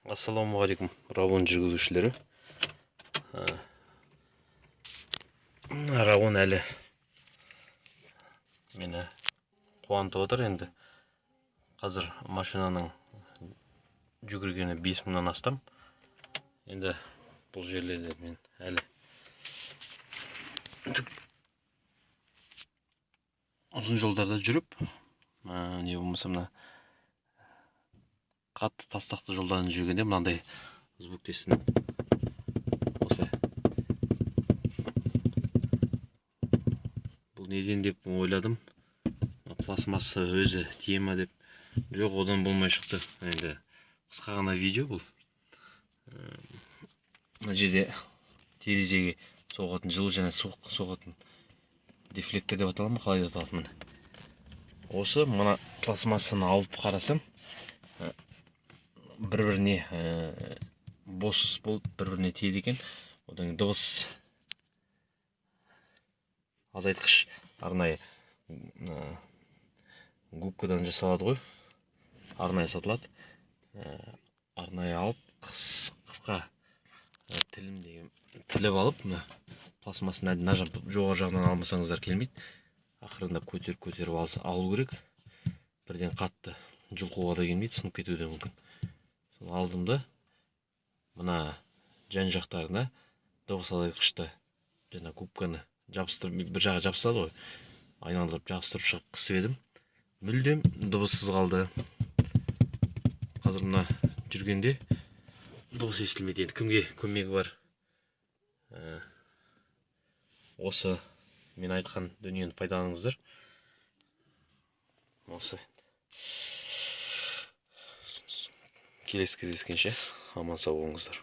Ассалаумағалейкум, Равон жүргізушілері. Равон әлі мені қуантып отыр енді. Қазір машинаның жүгіргені 5 мыңнан астам. Енді бұл жерлерде мен әлі ұзын жолдарда жүріп, не болмаса мына қатты тастақты жолдан жүргенде мынандай звуктесін. Осы бұл неден деп ойладым. Пластмасса өзі тие ма деп. Жоқ, одан болмай шықты. Енді қысқа ғана видео бұл. Мына жерде терезеге соғатын жылу және суық соғатын дефлектор деп аталады ма, қалай деп аталады. Осы мына пластмассаны алып қарасам, бір-біріне бос болып бір-біріне тиеді екен. Одан дыбыс азайтқыш арнайы губкадан жасалады ғой, арнайы сатылады. Арнайы алып қысқа тілім деген тіліп алып, пластмассаны нажап жоғары жағынан алмасаңыздар келмейді. Ақырындап көтеріп алу керек. Бірден қатты жұлқуға да келмейді, сынып кетуі де мүмкін. Соны алдым да мына жан жақтарына дыбыс азайтқышты және губканы жабыстырып, бір жағы жабысады ғой, айналдырып жабыстырып шығып қысып едім. Мүлдем дыбыссыз қалды. Қазір мына жүргенде дыбыс естілмейді. Енді кімге көмегі бар? Осы мен айтқан дүниені пайдаланыңыздар. Осы келесі кездескенше аман сау болыңыздар.